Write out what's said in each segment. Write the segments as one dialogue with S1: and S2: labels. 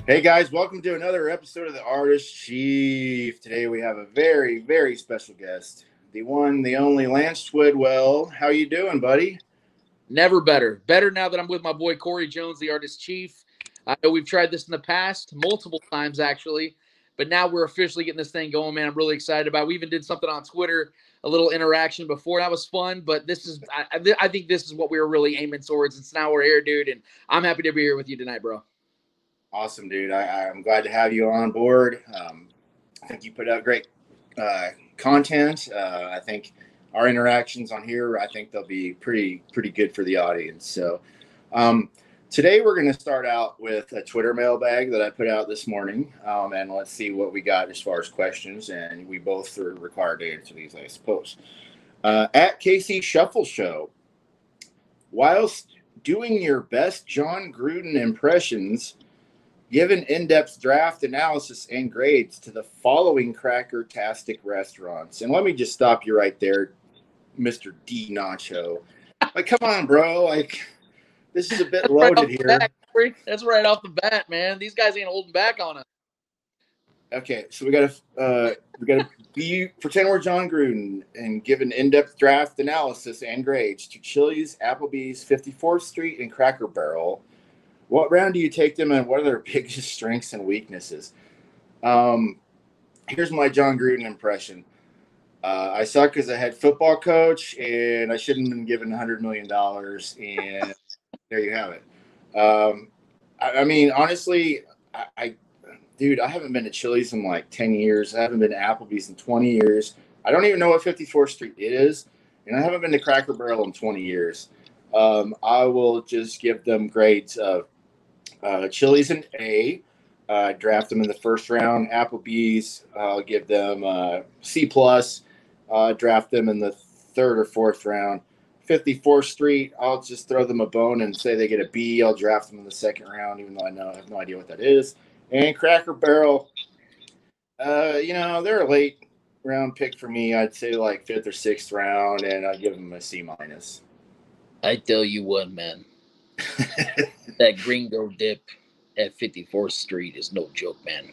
S1: Hey guys, welcome to another episode of the Artist Chief. Today we have a very, very special guest, the one, the only Lance Twidwell. How you doing, buddy?
S2: Never better. Better now that I'm with my boy Corey Jones, the Artist Chief. I know we've tried this in the past, multiple times actually, but now we're officially getting this thing going, man. I'm really excited about it. We even did something on Twitter, a little interaction before. That was fun, but this is, I think this is what we were really aiming towards. And now we're here, dude, and I'm happy to be here with you tonight, bro.
S1: Awesome, dude. I'm glad to have you on board. I think you put out great content. I think our interactions on here, I think they'll be pretty good for the audience. So today we're going to start out with a Twitter mailbag that I put out this morning, and let's see what we got as far as questions. And we both are required to answer these, I suppose. At KC Shuffle Show, whilst doing your best John Gruden impressions, give an in-depth draft analysis and grades to the following cracker-tastic restaurants. And let me just stop you right there, Mr. D. Nacho. Like, come on, bro. Like, this is a bit loaded here.
S2: That's right off the bat, man. These guys ain't holding back on us.
S1: Okay, so we gotta pretend we're John Gruden and give an in-depth draft analysis and grades to Chili's, Applebee's, 54th Street, and Cracker Barrel. What round do you take them, and what are their biggest strengths and weaknesses? Here's my John Gruden impression. I suck as a head football coach, and I shouldn't have been given $100 million, and there you have it. I mean, honestly, dude, I haven't been to Chili's in like 10 years. I haven't been to Applebee's in 20 years. I don't even know what 54th Street is, and I haven't been to Cracker Barrel in 20 years. I will just give them grades of Chili's an A. Draft them in the first round. Applebee's, I'll give them C+. Draft them in the third or fourth round. 54th Street, I'll just throw them a bone and say they get a B. I'll draft them in the second round, even though I have no idea what that is. And Cracker Barrel, they're a late round pick for me. I'd say like fifth or sixth round, and I'd give them a C-.
S2: I tell you what, man. That gringo dip at 54th Street is no joke, man.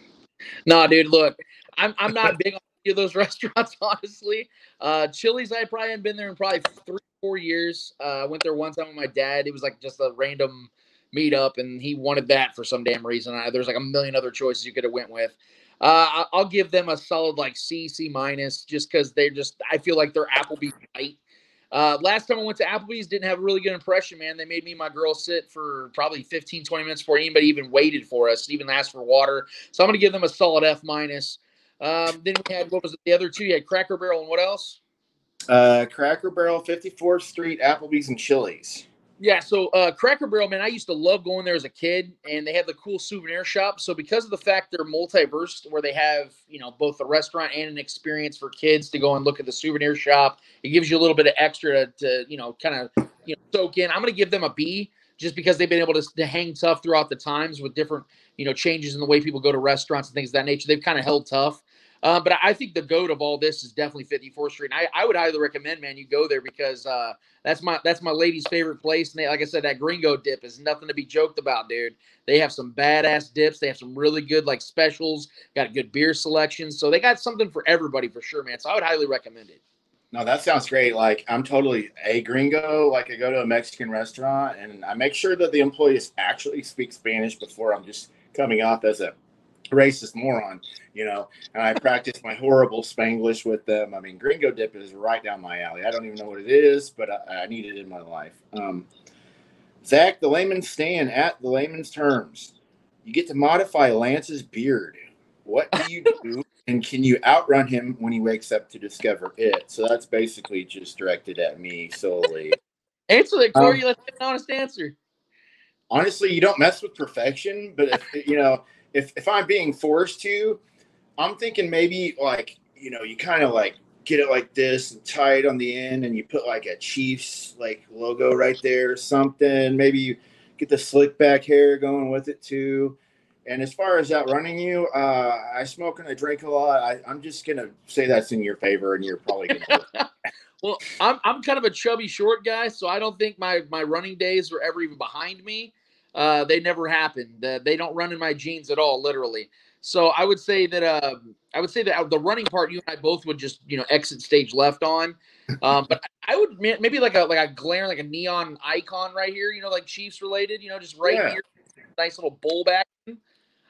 S2: No, dude, look, I'm not big on any of those restaurants, honestly. Chili's, I probably haven't been there in probably 3-4 years. I went there one time with my dad. It was like just a random meetup, and he wanted that for some damn reason. There's like a million other choices you could have went with. I'll give them a solid like C- just because I feel like they're Applebee's light. Last time I went to Applebee's, didn't have a really good impression, man. They made me and my girl sit for probably 15, 20 minutes before anybody even waited for us, even asked for water. So I'm going to give them a solid F-. Then we had, what was it, the other two? You had Cracker Barrel and what else?
S1: Cracker Barrel, 54th Street, Applebee's, and Chili's.
S2: Yeah, so Cracker Barrel, man, I used to love going there as a kid, and they have the cool souvenir shop. So because of the fact they're multiverse, where they have, both a restaurant and an experience for kids to go and look at the souvenir shop, it gives you a little bit of extra to kind of soak in. I'm going to give them a B just because they've been able to hang tough throughout the times with different, changes in the way people go to restaurants and things of that nature. They've kind of held tough. But I think the GOAT of all this is definitely 54th Street. And I would highly recommend, man, you go there because that's my lady's favorite place. And like I said, that gringo dip is nothing to be joked about, dude. They have some badass dips. They have some really good like specials. Got a good beer selection. So they got something for everybody for sure, man. So I would highly recommend it.
S1: No, that sounds great. Like, I'm totally a gringo. Like, I go to a Mexican restaurant and I make sure that the employees actually speak Spanish before I'm just coming off as a racist moron, and I practice my horrible Spanglish with them. I mean, gringo dip is right down my alley. I don't even know what it is, but I need it in my life. Zach, the layman's stand at the layman's terms. You get to modify Lance's beard. What do you do? And can you outrun him when he wakes up to discover it? So that's basically just directed at me solely.
S2: Answer that, Corey. Let's get an honest answer.
S1: Honestly, you don't mess with perfection, but if I'm being forced to, I'm thinking maybe like, you kind of like get it like this and tie it on the end and you put like a Chiefs like logo right there or something. Maybe you get the slick back hair going with it too. And as far as outrunning you, I smoke and I drink a lot. I'm just going to say that's in your favor and you're probably going to.
S2: Well, I'm kind of a chubby short guy, so I don't think my running days were ever even behind me. They never happened. They don't run in my genes at all, literally. So I would say that the running part, you and I both would just exit stage left on. But I would maybe like a glare, like a neon icon right here, like Chiefs related, just right here, nice little bowl back.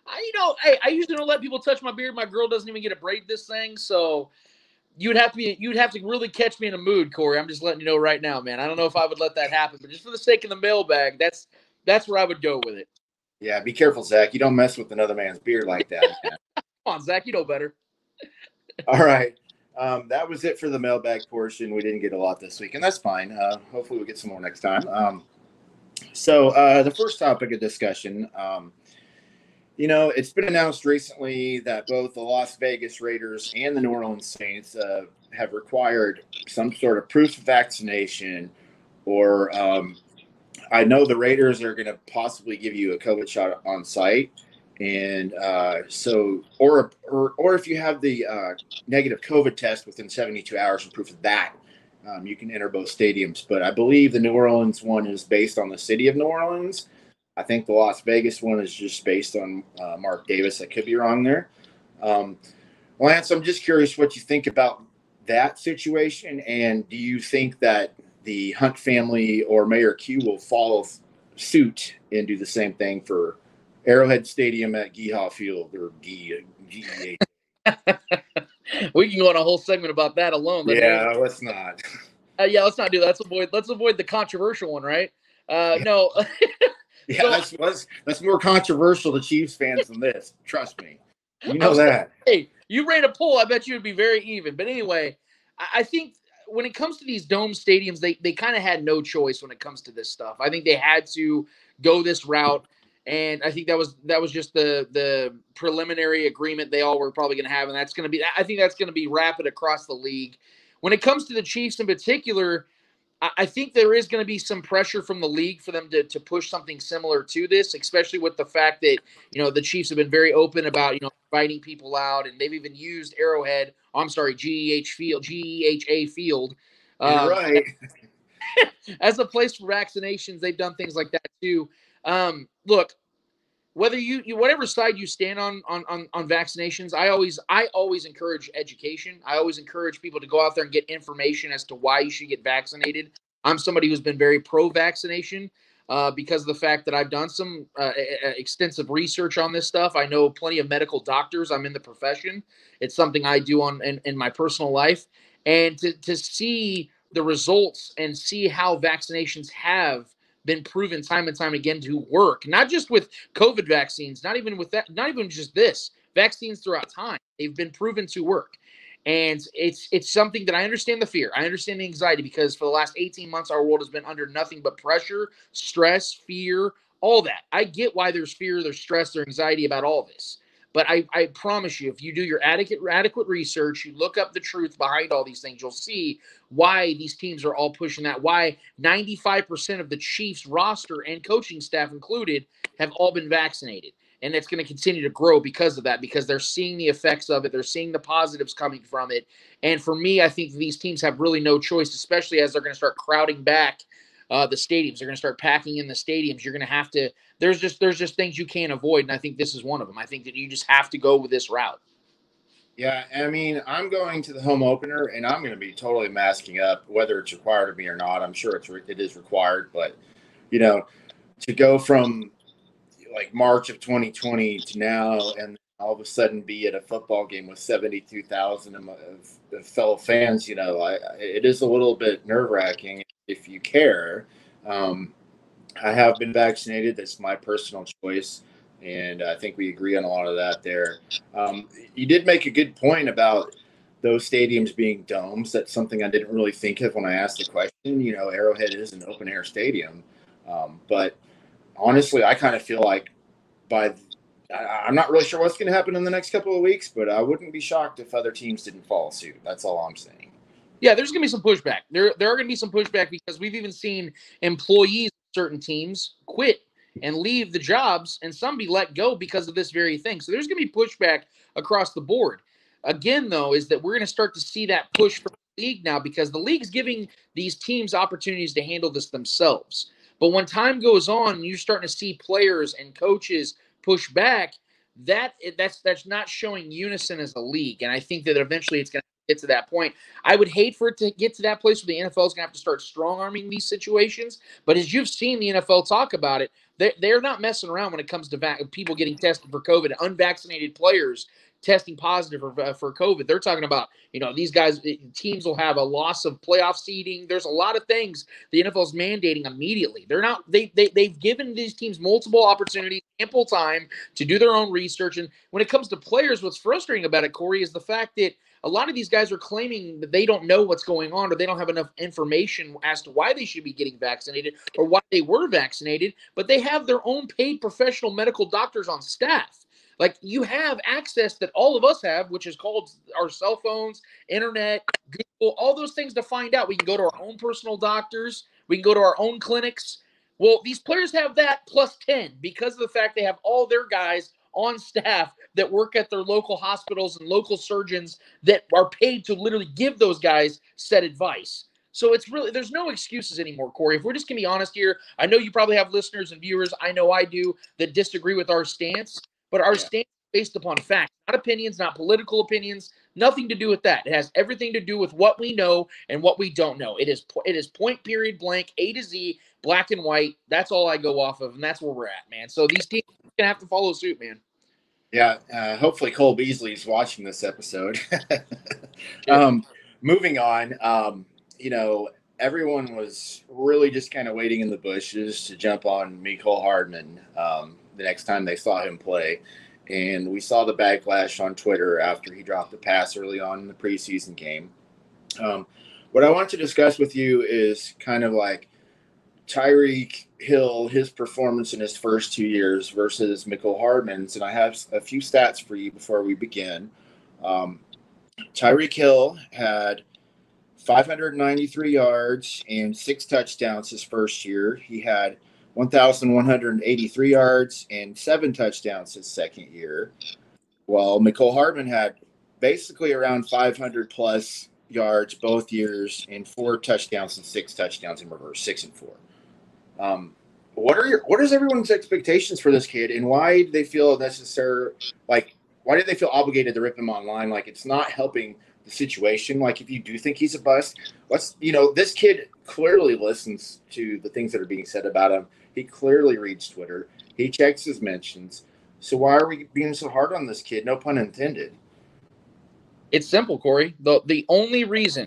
S2: I usually don't let people touch my beard. My girl doesn't even get to braid this thing, so you'd have to really catch me in a mood, Corey. I'm just letting you know right now, man. I don't know if I would let that happen, but just for the sake of the mailbag, that's where I would go with it.
S1: Yeah, be careful, Zach. You don't mess with another man's beard like that.
S2: Come on, Zach, you know better.
S1: All right. That was it for the mailbag portion. We didn't get a lot this week, and that's fine. Hopefully we'll get some more next time. So the first topic of discussion, it's been announced recently that both the Las Vegas Raiders and the New Orleans Saints have required some sort of proof of vaccination, or I know the Raiders are going to possibly give you a COVID shot on site. And or if you have the negative COVID test within 72 hours and proof of that, you can enter both stadiums. But I believe the New Orleans one is based on the city of New Orleans. I think the Las Vegas one is just based on Mark Davis. I could be wrong there. Lance, I'm just curious what you think about that situation. And do you think that the Hunt family or Mayor Q will follow suit and do the same thing for Arrowhead Stadium at Geehaw Field, or GEH?
S2: We can go on a whole segment about that alone.
S1: Let's not.
S2: Let's not do that. Let's avoid the controversial one, right? No.
S1: Yeah, that's more controversial to Chiefs fans than this. Trust me. You know that.
S2: Hey, you ran a poll. I bet you would be very even. But anyway, I think when it comes to these dome stadiums, they kind of had no choice when it comes to this stuff. I think they had to go this route, and I think that was just the preliminary agreement they all were probably going to have, and I think that's going to be rapid across the league. When it comes to the Chiefs in particular, I think there is going to be some pressure from the league for them to push something similar to this, especially with the fact that, the Chiefs have been very open about, inviting people out, and they've even used Arrowhead. GEHA Field.
S1: You're right.
S2: As a place for vaccinations, they've done things like that too. Look, whether you whatever side you stand on vaccinations, I always encourage education. I always encourage people to go out there and get information as to why you should get vaccinated. I'm somebody who's been very pro-vaccination because of the fact that I've done some extensive research on this stuff. I know plenty of medical doctors. I'm in the profession. It's something I do in my personal life. And to see the results and see how vaccinations have been proven time and time again to work, not just with COVID vaccines, not even just this, vaccines throughout time, they've been proven to work. And it's something that I understand the fear. I understand the anxiety, because for the last 18 months, our world has been under nothing but pressure, stress, fear, all that. I get why there's fear, there's stress, there's anxiety about all this. But I promise you, if you do your adequate research, you look up the truth behind all these things, you'll see why these teams are all pushing that, why 95% of the Chiefs roster and coaching staff included have all been vaccinated. And it's going to continue to grow because of that, because they're seeing the effects of it. They're seeing the positives coming from it. And for me, I think these teams have really no choice, especially as they're going to start crowding back the stadiums. They're going to start packing in the stadiums. You're going to have to – there's just things you can't avoid, and I think this is one of them. I think that you just have to go with this route.
S1: Yeah, I mean, I'm going to the home opener, and I'm going to be totally masking up, whether it's required of me or not. I'm sure it is required, but, to go from – like March of 2020 to now, and all of a sudden be at a football game with 72,000 of fellow fans, it is a little bit nerve-wracking if you care. I have been vaccinated. That's my personal choice, and I think we agree on a lot of that there. You did make a good point about those stadiums being domes. That's something I didn't really think of when I asked the question. Arrowhead is an open-air stadium, but honestly, I kind of feel like I'm not really sure what's going to happen in the next couple of weeks, but I wouldn't be shocked if other teams didn't follow suit. That's all I'm saying.
S2: Yeah, there's going to be some pushback. There are going to be some pushback, because we've even seen employees of certain teams quit and leave the jobs, and some be let go because of this very thing. So there's going to be pushback across the board. Again, though, is that we're going to start to see that push from the league now, because the league's giving these teams opportunities to handle this themselves. But when time goes on and you're starting to see players and coaches push back, that's not showing unison as a league. And I think that eventually it's going to get to that point. I would hate for it to get to that place where the NFL is going to have to start strong-arming these situations. But as you've seen the NFL talk about it, they're not messing around when it comes to people getting tested for COVID, unvaccinated players testing positive for COVID. They're talking about, these guys, teams will have a loss of playoff seeding. There's a lot of things the NFL is mandating immediately. They've given these teams multiple opportunities, ample time to do their own research. And when it comes to players, what's frustrating about it, Corey, is the fact that a lot of these guys are claiming that they don't know what's going on, or they don't have enough information as to why they should be getting vaccinated or why they were vaccinated, but they have their own paid professional medical doctors on staff. Like, you have access that all of us have, which is called our cell phones, internet, Google, all those things to find out. We can go to our own personal doctors. We can go to our own clinics. Well, these players have that plus 10 because of the fact they have all their guys on staff that work at their local hospitals and local surgeons that are paid to literally give those guys said advice. So it's really, there's no excuses anymore, Corey. If we're just going to be honest here, I know you probably have listeners and viewers, I know I do, that disagree with our stance. But our stance is based upon facts, not opinions, not political opinions, nothing to do with that. It has everything to do with what we know and what we don't know. It is point, period, blank, A to Z, black and white. That's all I go off of, and that's where we're at, man. So these teams are going to have to follow suit, man.
S1: Yeah, hopefully Cole Beasley is watching this episode. Moving on, everyone was really just kind of waiting in the bushes to jump on Mecole Hardman the next time they saw him play. And we saw the backlash on Twitter after he dropped the pass early on in the preseason game. What I want to discuss with you is kind of like Tyreek Hill, his performance in his first 2 years versus Mecole Hardman's. And I have a few stats for you before we begin. Tyreek Hill had 593 yards and 6 touchdowns his first year. He had 1,183 yards and 7 touchdowns his second year. While Mecole Hardman had basically around 500 plus yards both years and 4 touchdowns and 6 touchdowns in reverse, 6 and 4. What is everyone's expectations for this kid, and why do they feel necessary? Like, why do they feel obligated to rip him online? Like, it's not helping the situation. Like, if you do think he's a bust, this kid clearly listens to the things that are being said about him. He clearly reads Twitter. He checks his mentions. So why are we being so hard on this kid? No pun intended.
S2: It's simple, Corey. The only reason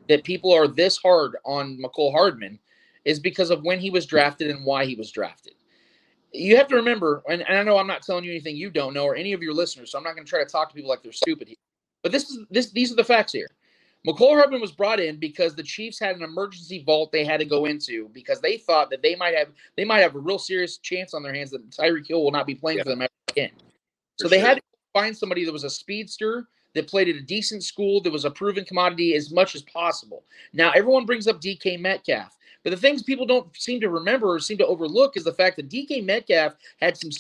S2: that people are this hard on Mecole Hardman is because of when he was drafted and why he was drafted. You have to remember, and I know I'm not telling you anything you don't know or any of your listeners, so I'm not going to try to talk to people like they're stupid here. But these are the facts here. Mecole Hardman was brought in because the Chiefs had an emergency vault they had to go into because they thought that they might have a real serious chance on their hands that Tyreek Hill will not be playing for them ever again. So they had to find somebody that was a speedster, that played at a decent school, that was a proven commodity as much as possible. Now, everyone brings up DK Metcalf, but the things people don't seem to remember or seem to overlook is the fact that DK Metcalf had some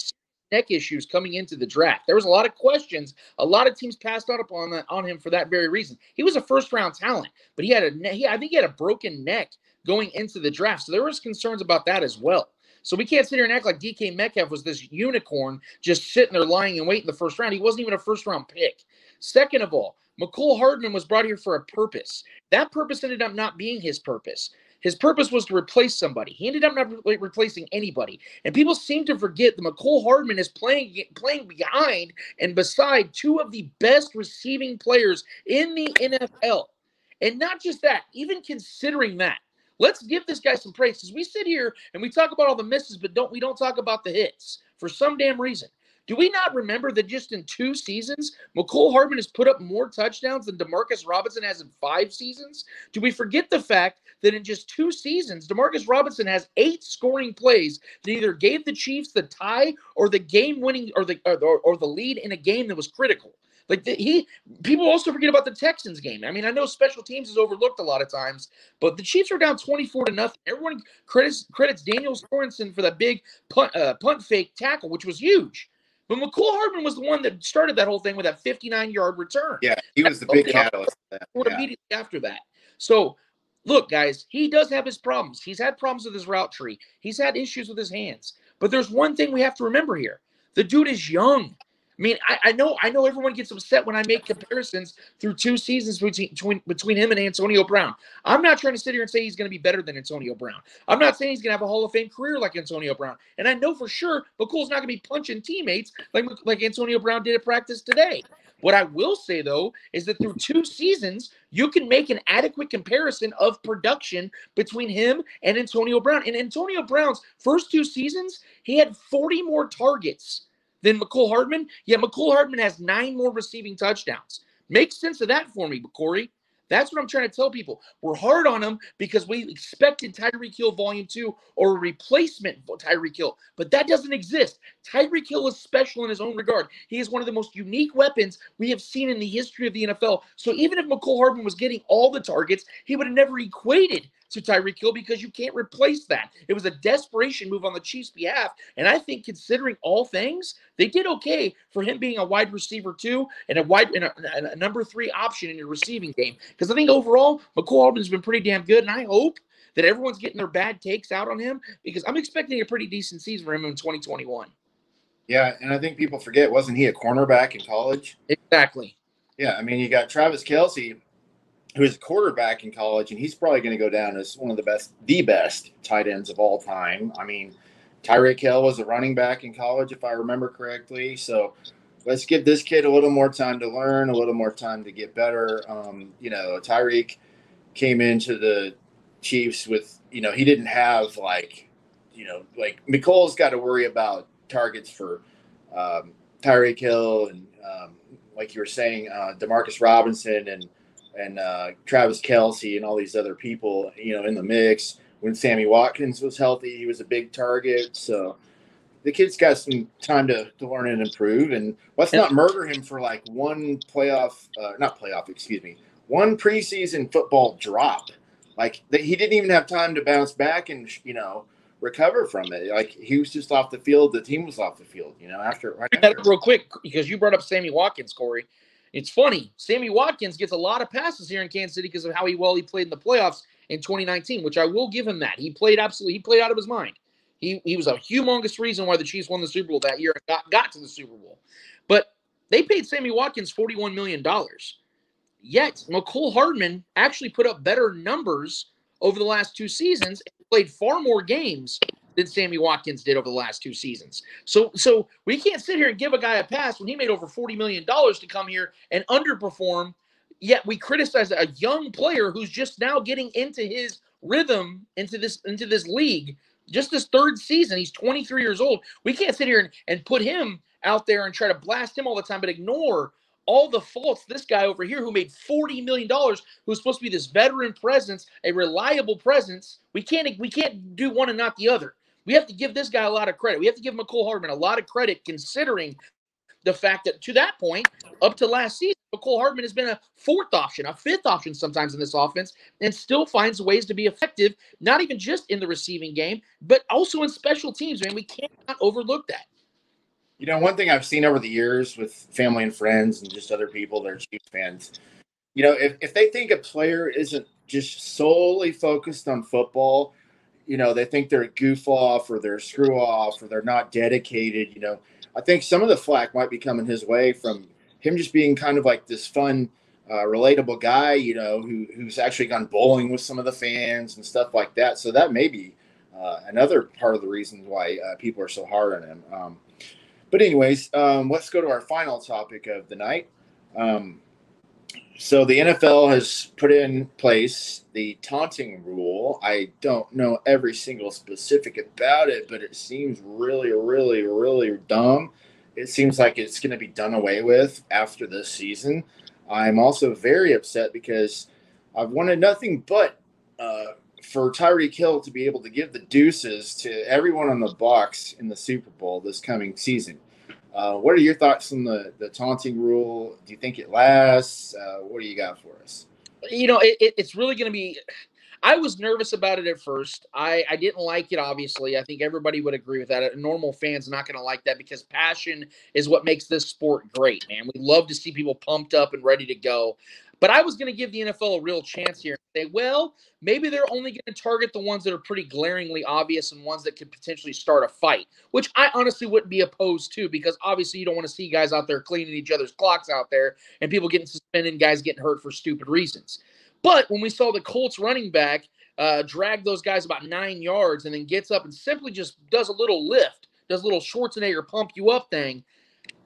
S2: neck issues coming into the draft. There was a lot of questions. A lot of teams passed on him for that very reason. He was a first-round talent, but I think he had a broken neck going into the draft. So there was concerns about that as well. So we can't sit here and act like DK Metcalf was this unicorn just sitting there lying in wait in the first round. He wasn't even a first-round pick. Second of all, Mecole Hardman was brought here for a purpose. That purpose ended up not being his purpose. His purpose was to replace somebody. He ended up not replacing anybody. And people seem to forget that Mecole Hardman is playing behind and beside 2 of the best receiving players in the NFL. And not just that, even considering that, let's give this guy some praise, because we sit here and we talk about all the misses, but we don't talk about the hits for some damn reason. Do we not remember that just in 2 seasons, Mecole Hardman has put up more touchdowns than Demarcus Robinson has in 5 seasons? Do we forget the fact that in just 2 seasons, Demarcus Robinson has 8 scoring plays that either gave the Chiefs the tie or the game-winning or the lead in a game that was critical? People also forget about the Texans game. I mean, I know special teams is overlooked a lot of times, but the Chiefs are down 24-0. Everyone credits Daniel Sorensen for that big punt fake tackle, which was huge. But Mecole Hardman was the one that started that whole thing with that 59-yard return.
S1: Yeah, he was the big catalyst.
S2: Immediately after that. So look, guys, he does have his problems. He's had problems with his route tree. He's had issues with his hands. But there's one thing we have to remember here. The dude is young. I mean, I know everyone gets upset when I make comparisons through 2 seasons between him and Antonio Brown. I'm not trying to sit here and say he's going to be better than Antonio Brown. I'm not saying he's going to have a Hall of Fame career like Antonio Brown. And I know for sure McCool's not going to be punching teammates like Antonio Brown did at practice today. What I will say, though, is that through 2 seasons, you can make an adequate comparison of production between him and Antonio Brown. In Antonio Brown's first 2 seasons, he had 40 more targets than Mecole Hardman, yet Mecole Hardman has 9 more receiving touchdowns. Make sense of that for me, Corey. That's what I'm trying to tell people. We're hard on him because we expected Tyreek Hill Volume 2 or a replacement for Tyreek Hill, but that doesn't exist. Tyreek Hill is special in his own regard. He is one of the most unique weapons we have seen in the history of the NFL. So even if Mecole Hardman was getting all the targets, he would have never equated to Tyreek Hill because you can't replace that. It was a desperation move on the Chiefs' behalf, and I think considering all things, they did okay for him being a wide receiver 2 and a number 3 option in your receiving game. Because I think overall, Mecole Hardman's been pretty damn good, and I hope that everyone's getting their bad takes out on him because I'm expecting a pretty decent season for him in 2021.
S1: Yeah, and I think people forget, wasn't he a cornerback in college?
S2: Exactly.
S1: Yeah, I mean, you got Travis Kelce, who is a quarterback in college, and he's probably going to go down as one of the best tight ends of all time. I mean, Tyreek Hill was a running back in college, if I remember correctly. So let's give this kid a little more time to learn, a little more time to get better. Tyreek came into the Chiefs with, he didn't have like Mecole's got to worry about targets for Tyreek Hill and like you were saying, Demarcus Robinson and Travis Kelce and all these other people, in the mix. When Sammy Watkins was healthy, he was a big target. So the kid's got some time to learn and improve. And let's not murder him for like one preseason football drop. Like he didn't even have time to bounce back and, recover from it. Like he was just off the field. The team was off the field, after.
S2: Real quick, because you brought up Sammy Watkins, Corey. It's funny. Sammy Watkins gets a lot of passes here in Kansas City because of how he played in the playoffs in 2019, which I will give him that. He played out of his mind. He was a humongous reason why the Chiefs won the Super Bowl that year and got to the Super Bowl. But they paid Sammy Watkins $41 million. Yet Mecole Hardman actually put up better numbers over the last 2 seasons and played far more games than Sammy Watkins did over the last 2 seasons. So we can't sit here and give a guy a pass when he made over $40 million to come here and underperform, yet we criticize a young player who's just now getting into his rhythm, into this league, just this 3rd season. He's 23 years old. We can't sit here and put him out there and try to blast him all the time, but ignore all the faults this guy over here who made $40 million, who's supposed to be this veteran presence, a reliable presence. We can't do one and not the other. We have to give this guy a lot of credit. We have to give Mecole Hardman a lot of credit considering the fact that to that point, up to last season, Mecole Hardman has been a 4th option, a 5th option sometimes in this offense, and still finds ways to be effective, not even just in the receiving game, but also in special teams. Man, we cannot overlook that.
S1: One thing I've seen over the years with family and friends and just other people that are Chiefs fans, if they think a player isn't just solely focused on football, they think they're a goof off or they're a screw off or they're not dedicated, I think some of the flack might be coming his way from him just being kind of like this fun, relatable guy, who's actually gone bowling with some of the fans and stuff like that. So that may be another part of the reason why people are so hard on him. But anyways, let's go to our final topic of the night. So the NFL has put in place the taunting rule. I don't know every single specific about it, but it seems really, really, really dumb. It seems like it's going to be done away with after this season. I'm also very upset because I've wanted nothing but for Tyreek Hill to be able to give the deuces to everyone on the Bucs in the Super Bowl this coming season. What are your thoughts on the taunting rule? Do you think it lasts? What do you got for us?
S2: It's really going to be – I was nervous about it at first. I didn't like it, obviously. I think everybody would agree with that. A normal fan's not going to like that because passion is what makes this sport great, man. We love to see people pumped up and ready to go. But I was going to give the NFL a real chance here and say, well, maybe they're only going to target the ones that are pretty glaringly obvious and ones that could potentially start a fight, which I honestly wouldn't be opposed to, because obviously you don't want to see guys out there cleaning each other's clocks out there and people getting suspended and guys getting hurt for stupid reasons. But when we saw the Colts running back drag those guys about 9 yards and then gets up and simply just does a little lift, does a little Schwarzenegger pump you up thing,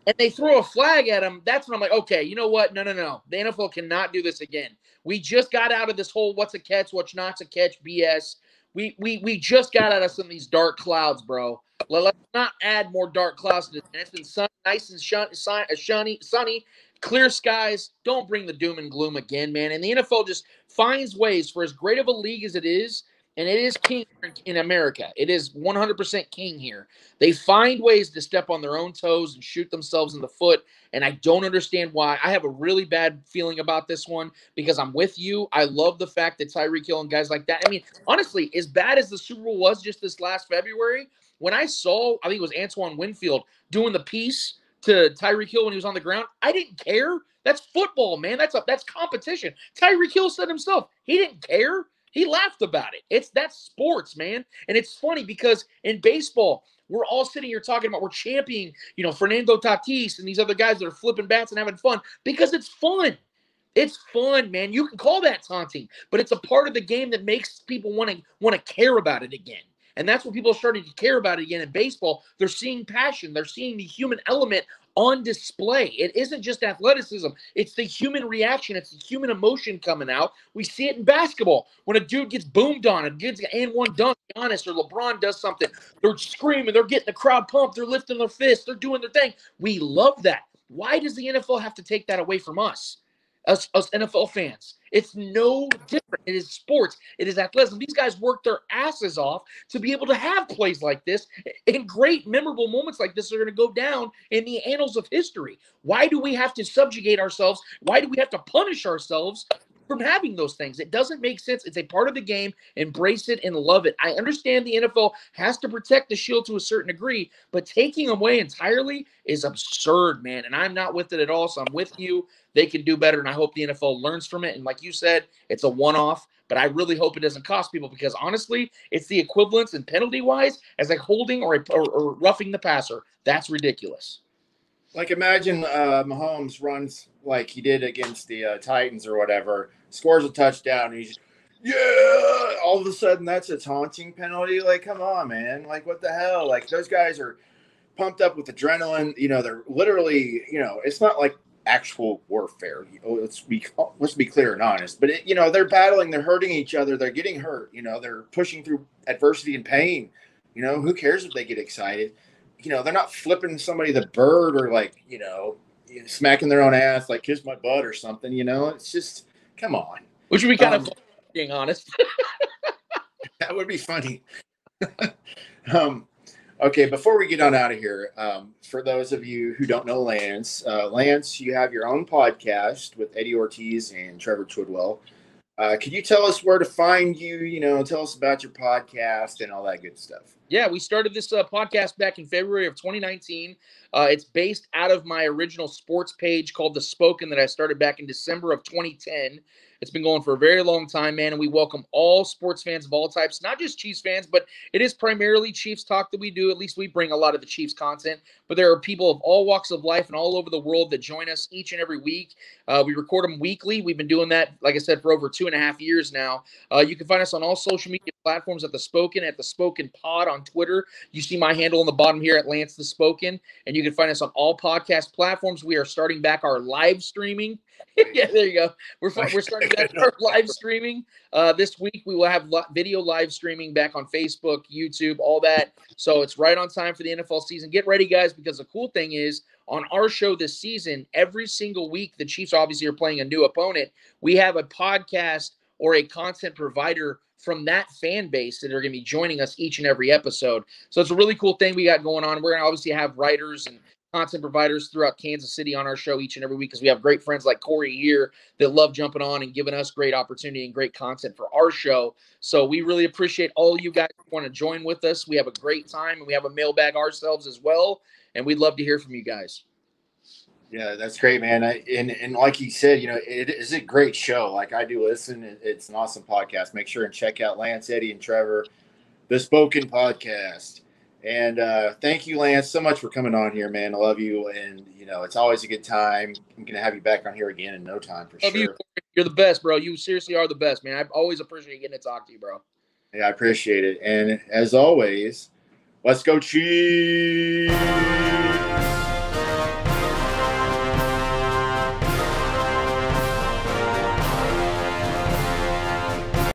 S2: and they throw a flag at him, that's when I'm like, okay, you know what? No. The NFL cannot do this again. We just got out of this whole what's a catch, what's not a catch BS. We just got out of some of these dark clouds, bro. Let's not add more dark clouds to this. And it's been nice and sunny, clear skies. Don't bring the doom and gloom again, man. And the NFL just finds ways, for as great of a league as it is, and it is king in America. It is 100% king here. They find ways to step on their own toes and shoot themselves in the foot, and I don't understand why. I have a really bad feeling about this one because I'm with you. I love the fact that Tyreek Hill and guys like that. I mean, honestly, as bad as the Super Bowl was just this last February, when I saw, I think it was Antoine Winfield doing the piece to Tyreek Hill when he was on the ground, I didn't care. That's football, man. That's competition. Tyreek Hill said himself, he didn't care. He laughed about it. That's sports, man. And it's funny because in baseball, we're all sitting here talking about, we're championing, Fernando Tatis and these other guys that are flipping bats and having fun because it's fun. It's fun, man. You can call that taunting, but it's a part of the game that makes people want to care about it again. And that's what people are starting to care about it again in baseball. They're seeing passion. They're seeing the human element on display. It isn't just athleticism. It's the human reaction. It's the human emotion coming out. We see it in basketball. When a dude gets boomed on, a dude's and one dunk, Giannis or LeBron does something, they're screaming, they're getting the crowd pumped, they're lifting their fists, they're doing their thing. We love that. Why does the NFL have to take that away from us NFL fans? It's no different. It is sports. It is athleticism. These guys work their asses off to be able to have plays like this, and great memorable moments like this are going to go down in the annals of history. Why do we have to subjugate ourselves? Why do we have to punish ourselves from having those things? It doesn't make sense. It's a part of the game. Embrace it and love it. I understand the NFL has to protect the shield to a certain degree, but taking away entirely is absurd, man. And I'm not with it at all. So I'm with you. They can do better, and I hope the NFL learns from it. And like you said, it's a one-off, but I really hope it doesn't cost people, because honestly, it's the equivalence and penalty-wise as like holding or roughing the passer. That's ridiculous.
S1: Like, imagine Mahomes runs like he did against the Titans or whatever, scores a touchdown, and he's, yeah, all of a sudden that's a taunting penalty. Like, come on, man. Like, what the hell? Like, those guys are pumped up with adrenaline. They're literally, it's not like actual warfare. Let's be clear and honest. But they're battling, they're hurting each other, they're getting hurt. They're pushing through adversity and pain. Who cares if they get excited? They're not flipping somebody the bird or like smacking their own ass like kiss my butt or something. It's just, come on.
S2: Which would be kind of fun, being honest.
S1: That would be funny. Okay, before we get on out of here, for those of you who don't know Lance, you have your own podcast with Eddie Ortiz and Trevor Twidwell. Could you tell us where to find you? Tell us about your podcast and all that good stuff.
S2: Yeah, we started this podcast back in February of 2019. It's based out of my original sports page called The Spoken that I started back in December of 2010. It's been going for a very long time, man, and we welcome all sports fans of all types, not just Chiefs fans, but it is primarily Chiefs talk that we do. At least we bring a lot of the Chiefs content, but there are people of all walks of life and all over the world that join us each and every week. We record them weekly. We've been doing that, like I said, for over 2.5 years now. You can find us on all social media platforms at The Spoken Pod on Twitter. You see my handle on the bottom here at Lance The Spoken, and you can find us on all podcast platforms. We are starting back our live streaming. Yeah, there you go. We're starting back our live streaming. This week we will have video live streaming back on Facebook, YouTube, all that. So it's right on time for the NFL season. Get ready, guys, because the cool thing is on our show this season, every single week, the Chiefs obviously are playing a new opponent. We have a podcast or a content provider from that fan base that are going to be joining us each and every episode. So it's a really cool thing we got going on. We're going to obviously have writers and content providers throughout Kansas City on our show each and every week, because we have great friends like Corey here that love jumping on and giving us great opportunity and great content for our show. So we really appreciate all you guys who want to join with us. We have a great time, and we have a mailbag ourselves as well, and we'd love to hear from you guys.
S1: Yeah, that's great, man. And like you said, it is a great show. Like I do listen. It's an awesome podcast. Make sure and check out Lance, Eddie, and Trevor, the Spoken Podcast. And thank you, Lance, so much for coming on here, man. I love you, and it's always a good time. I'm gonna have you back on here again in no time for
S2: Love you.
S1: sure.
S2: You're the best, bro. You seriously are the best, man. I always appreciate getting to talk to you, bro.
S1: Yeah, I appreciate it. And as always, let's go Chiefs.